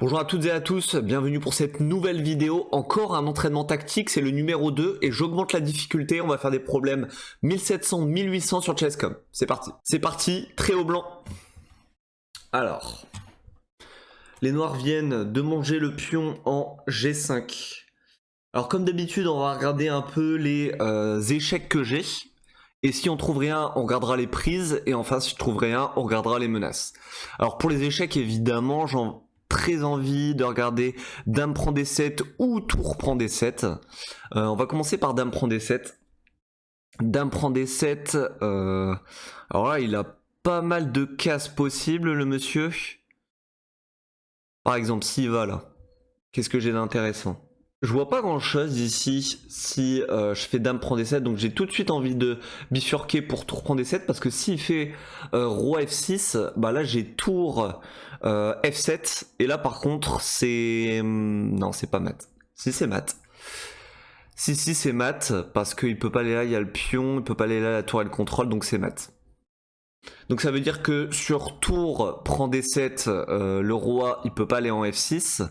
Bonjour à toutes et à tous, bienvenue pour cette nouvelle vidéo, encore un entraînement tactique, c'est le numéro 2 et j'augmente la difficulté, on va faire des problèmes 1700-1800 sur Chesscom. C'est parti, très haut blanc. Alors, les noirs viennent de manger le pion en G5. Alors comme d'habitude, on va regarder un peu les échecs que j'ai. Et si on trouve rien, on regardera les prises. Et enfin, si je trouve rien, on regardera les menaces. Alors pour les échecs, évidemment, j'ai très envie de regarder Dame prend D7 ou Tour prend D7. On va commencer par Dame prend D7. Dame prend D7. Alors là, il a pas mal de cases possibles, le monsieur. Par exemple, s'il va là, qu'est-ce que j'ai d'intéressant? Je vois pas grand chose ici si je fais Dame prend D7, donc j'ai tout de suite envie de bifurquer pour Tour prend D7 parce que s'il fait Roi F6, bah là j'ai Tour F7 et là par contre c'est... non, c'est pas mat. Si, c'est mat. Si c'est mat parce qu'il peut pas aller là, il y a le pion, il peut pas aller là, la tour elle contrôle, donc c'est mat. Donc ça veut dire que sur Tour prend D7, le roi il peut pas aller en F6.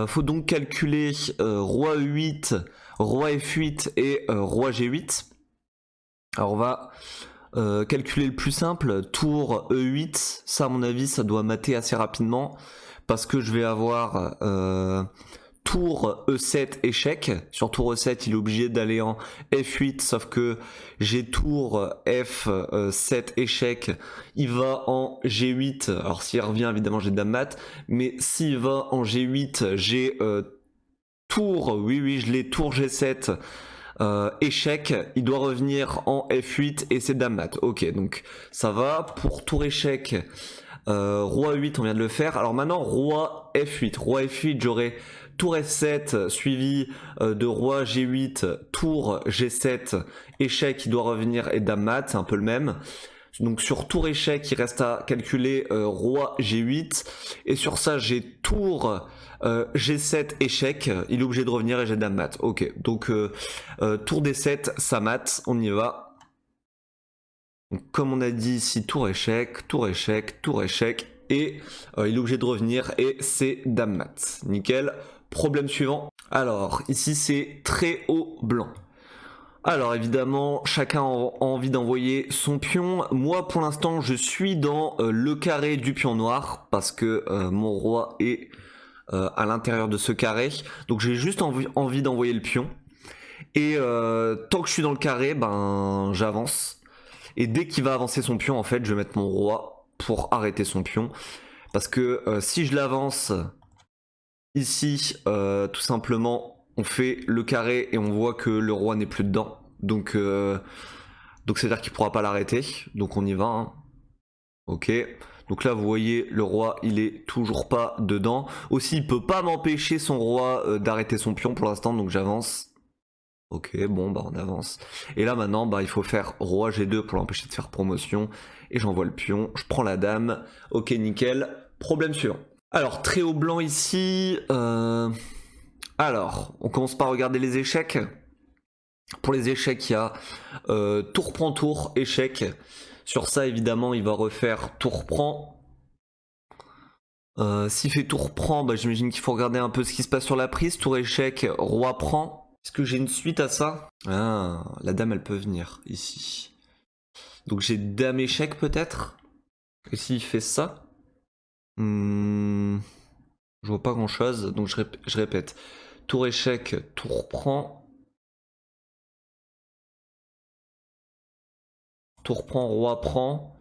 Faut donc calculer roi E8, roi F8 et roi G8. Alors on va calculer le plus simple, tour E8, ça à mon avis ça doit mater assez rapidement parce que je vais avoir tour E7 échec. Sur tour E7 il est obligé d'aller en F8 sauf que j'ai tour F7 échec, il va en G8, alors s'il revient évidemment j'ai dame mat, mais s'il va en G8 j'ai tour, oui je l'ai, tour G7 échec, il doit revenir en F8 et c'est dame mat. Ok, donc ça va. Pour tour échec, roi 8 on vient de le faire. Alors maintenant roi F8, j'aurai tour F7 suivi de roi G8, tour G7 échec, il doit revenir et dame mat, c'est un peu le même. Donc sur tour échec, il reste à calculer roi G8. Et sur ça, j'ai tour G7 échec. Il est obligé de revenir et j'ai dame mat. Ok, donc tour D7, ça mat. On y va. Donc, comme on a dit ici, tour échec, tour échec, tour échec. Et il est obligé de revenir et c'est dame mat. Nickel. Problème suivant. Alors, ici, c'est très haut blanc. Alors évidemment, chacun a envie d'envoyer son pion. Moi pour l'instant je suis dans le carré du pion noir parce que mon roi est à l'intérieur de ce carré. Donc j'ai juste envie d'envoyer le pion. Et tant que je suis dans le carré, ben j'avance. Et dès qu'il va avancer son pion, en fait, je vais mettre mon roi pour arrêter son pion. Parce que si je l'avance ici, tout simplement, on fait le carré et on voit que le roi n'est plus dedans. Donc c'est-à-dire qu'il ne pourra pas l'arrêter. Donc on y va. Hein. Ok. Donc là, vous voyez, le roi, il est toujours pas dedans. Aussi, il peut pas m'empêcher son roi d'arrêter son pion pour l'instant. Donc j'avance. Ok, bon, bah on avance. Et là maintenant, bah il faut faire roi G2 pour l'empêcher de faire promotion. Et j'envoie le pion. Je prends la dame. Ok, nickel. Problème suivant. Alors, très haut blanc ici. Alors, on commence par regarder les échecs. Pour les échecs, il y a tour prend tour, échec. Sur ça, évidemment, il va refaire tour prend. S'il fait tour prend, bah, j'imagine qu'il faut regarder un peu ce qui se passe sur la prise. Tour échec, roi prend. Est-ce que j'ai une suite à ça? Ah, la dame, elle peut venir ici. Donc j'ai dame échec peut-être. Et s'il fait ça, je vois pas grand-chose. Donc je répète. Tour échec, tour prend. Tour prend, roi prend.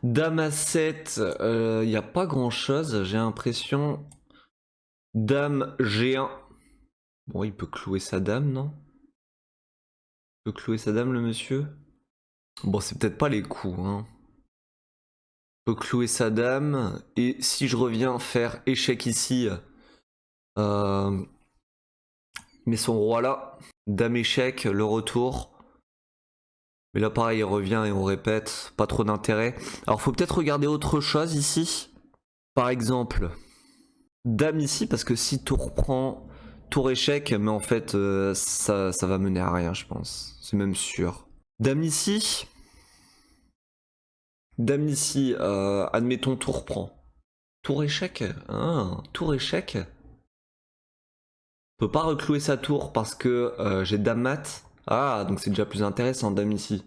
Dame à 7, il n'y a pas grand chose, j'ai l'impression. Dame G1. Bon, il peut clouer sa dame, non? Il peut clouer sa dame, le monsieur? Bon, c'est peut-être pas les coups, hein. Il peut clouer sa dame. Et si je reviens faire échec ici, il met son roi là. Dame échec, le retour. Mais là, pareil, il revient et on répète. Pas trop d'intérêt. Alors, faut peut-être regarder autre chose ici. Par exemple, dame ici, parce que si tour prend, tour échec, mais en fait, ça va mener à rien, je pense. C'est même sûr. Dame ici. Dame ici, admettons tour prend. Tour échec. Ah, tour échec. Peut pas reclouer sa tour parce que j'ai dame mat. Ah, donc c'est déjà plus intéressant, dame ici.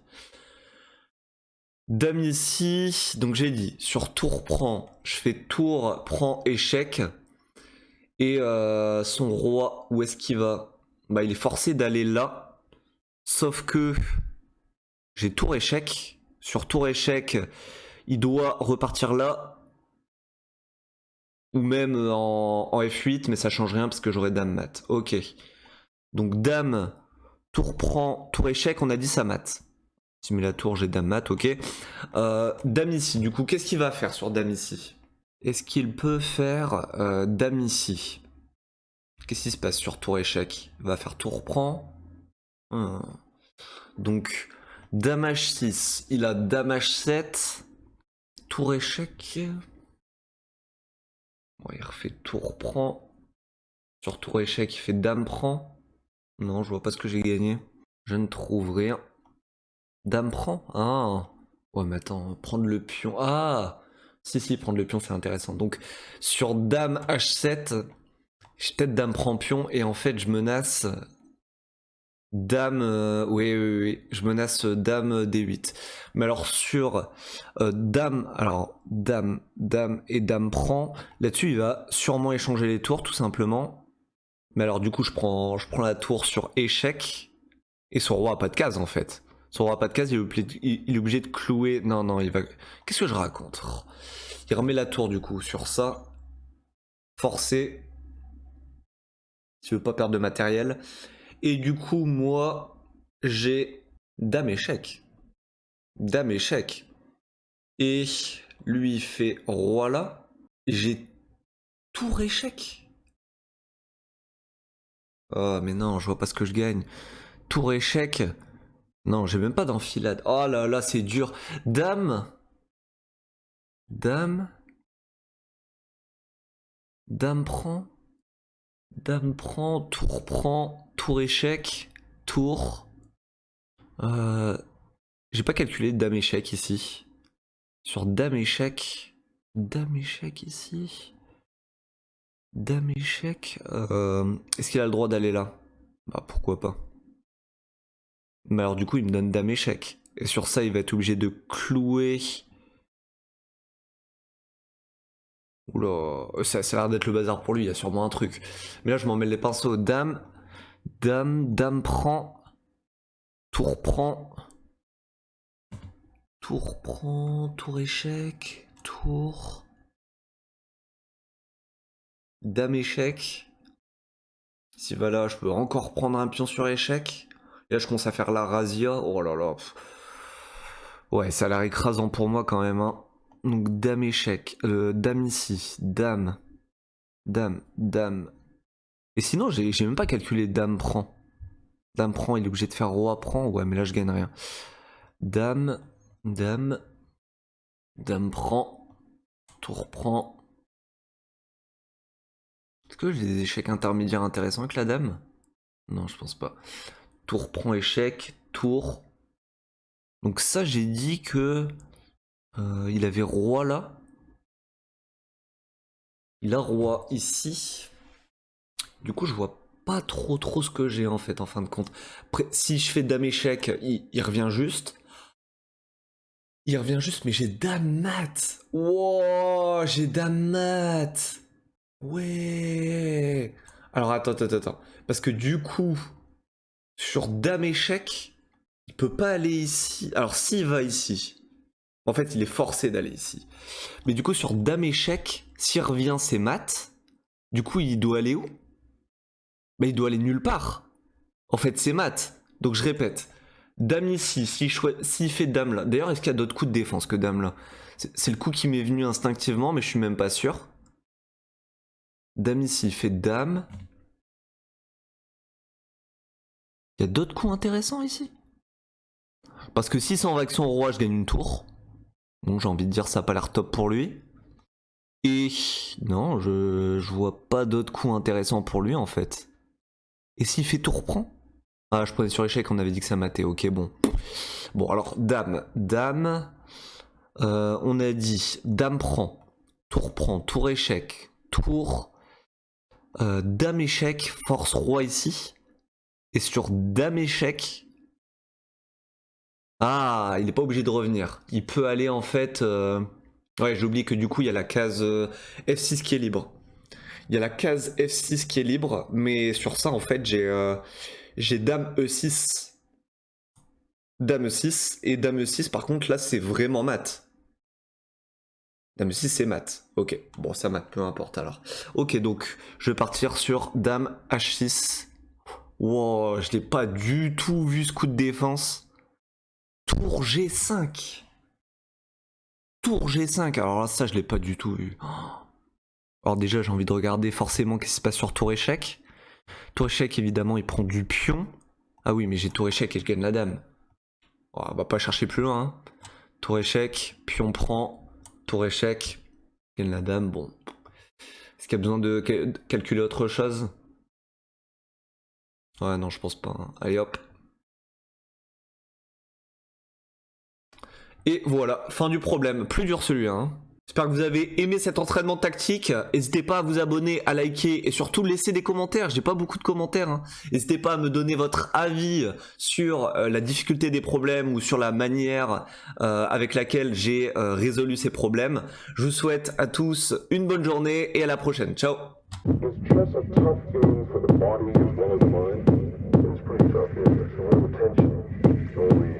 Dame ici, donc j'ai dit, sur tour prend, je fais tour prend échec. Et son roi, où est-ce qu'il va? Bah il est forcé d'aller là. Sauf que j'ai tour échec. Sur tour échec, il doit repartir là. Ou même en F8, mais ça change rien parce que j'aurai dame mat. Ok. Donc dame, tour prend, tour échec, on a dit ça mat. Si met la tour, j'ai dame mat, ok. Dame ici, du coup, qu'est-ce qu'il va faire sur dame ici? Est-ce qu'il peut faire dame ici? Qu'est-ce qui se passe sur tour échec? Il va faire tour prend. Donc, dame H6, il a dame H7. Tour échec. Bon, il refait tour prend. Sur tour échec, il fait dame prend. Non, je vois pas ce que j'ai gagné. Je ne trouve rien. Dame prend. Ah. Ouais, mais attends, prendre le pion. Ah. Si, prendre le pion, c'est intéressant. Donc, sur dame H7, j'ai peut-être dame prend pion. Et en fait, je menace dame. Oui. Je menace dame D8. Mais alors, sur dame. Alors, dame et dame prend. Là-dessus, il va sûrement échanger les tours, tout simplement. Mais alors, du coup, je prends la tour sur échec. Et son roi a pas de case, en fait. Son roi a pas de case, il est obligé de clouer. Non, il va. Qu'est-ce que je raconte? Il remet la tour, du coup, sur ça. Forcé. S'il veut pas perdre de matériel. Et du coup, moi, j'ai dame échec. Dame échec. Et lui, il fait roi là. J'ai tour échec. Oh, mais non, je vois pas ce que je gagne. Tour échec. Non, j'ai même pas d'enfilade. Oh là là, c'est dur. Dame. Dame. Dame prend. Dame prend. Tour échec. Tour. J'ai pas calculé dame échec ici. Sur dame échec. Dame échec ici. Dame échec. Est-ce qu'il a le droit d'aller là? Bah pourquoi pas. Mais alors du coup il me donne dame échec. Et sur ça il va être obligé de clouer. Oula, ça a l'air d'être le bazar pour lui, il y a sûrement un truc. Mais là je m'en mêle les pinceaux. Dame prend. Tour prend. Tour échec. Tour. Dame échec. Si va là, je peux encore prendre un pion sur échec. Et là, je commence à faire la razzia. Oh là là. Ouais, ça a l'air écrasant pour moi quand même. Hein. Donc, dame échec. Dame ici. Dame. Et sinon, j'ai même pas calculé dame prend. Dame prend, il est obligé de faire roi prend. Ouais, mais là, je gagne rien. Dame prend. Tour prend. Est-ce que j'ai des échecs intermédiaires intéressants avec la dame? Non, je pense pas. Tour prend échec. Tour. Donc ça, j'ai dit que il avait roi là. Il a roi ici. Du coup, je vois pas trop ce que j'ai en fait, en fin de compte. Après, si je fais dame échec, il revient juste. Il revient juste, mais j'ai dame mat. Wow, j'ai dame mat. Ouais. Alors attends. Parce que du coup, sur dame échec, il peut pas aller ici. Alors s'il va ici, en fait, il est forcé d'aller ici. Mais du coup, sur dame échec, s'il revient, c'est mat. Du coup, il doit aller où? Bah, il doit aller nulle part. En fait, c'est mat. Donc, je répète. Dame ici, s'il fait dame là. D'ailleurs, est-ce qu'il y a d'autres coups de défense que dame là? C'est le coup qui m'est venu instinctivement, mais je suis même pas sûr. Dame ici, il fait dame. Il y a d'autres coups intéressants ici? Parce que s'il s'en va avec son roi, je gagne une tour. Bon, j'ai envie de dire, ça a pas l'air top pour lui. Et non, je vois pas d'autres coups intéressants pour lui en fait. Et s'il fait tour prend? Ah, je prenais sur échec, on avait dit que ça matait. Ok, bon. Bon, alors, dame. On a dit dame prend. Tour prend, tour échec, tour dame échec, force roi ici. Et sur dame échec... Ah, il n'est pas obligé de revenir. Il peut aller en fait... Ouais, j'ai oublié que du coup, il y a la case F6 qui est libre. Il y a la case F6 qui est libre, mais sur ça, en fait, j'ai dame E6. Dame E6, et dame E6, par contre, là, c'est vraiment mat. Dame E6, c'est mat. Ok, bon, ça mat, peu importe alors. Ok, donc, je vais partir sur dame H6. Wow, je l'ai pas du tout vu ce coup de défense. Tour G5. Tour G5, alors là, ça, je l'ai pas du tout vu. Alors déjà, j'ai envie de regarder forcément qu'est-ce qui se passe sur tour échec. Tour échec, évidemment, il prend du pion. Ah oui, mais j'ai tour échec et je gagne la dame. Oh, on va pas chercher plus loin. Hein. Tour échec, pion prend, tour échec, je gagne la dame. Bon. Est-ce qu'il y a besoin de calculer autre chose? Ouais, non, je pense pas. Hein. Allez hop. Et voilà, fin du problème. Plus dur celui-là. Hein. J'espère que vous avez aimé cet entraînement tactique. N'hésitez pas à vous abonner, à liker et surtout laisser des commentaires. J'ai pas beaucoup de commentaires. Hein. N'hésitez pas à me donner votre avis sur la difficulté des problèmes ou sur la manière avec laquelle j'ai résolu ces problèmes. Je vous souhaite à tous une bonne journée et à la prochaine. Ciao. Is chess a tough game for the body as well as the mind? It's pretty tough, yeah. There's a little tension. Only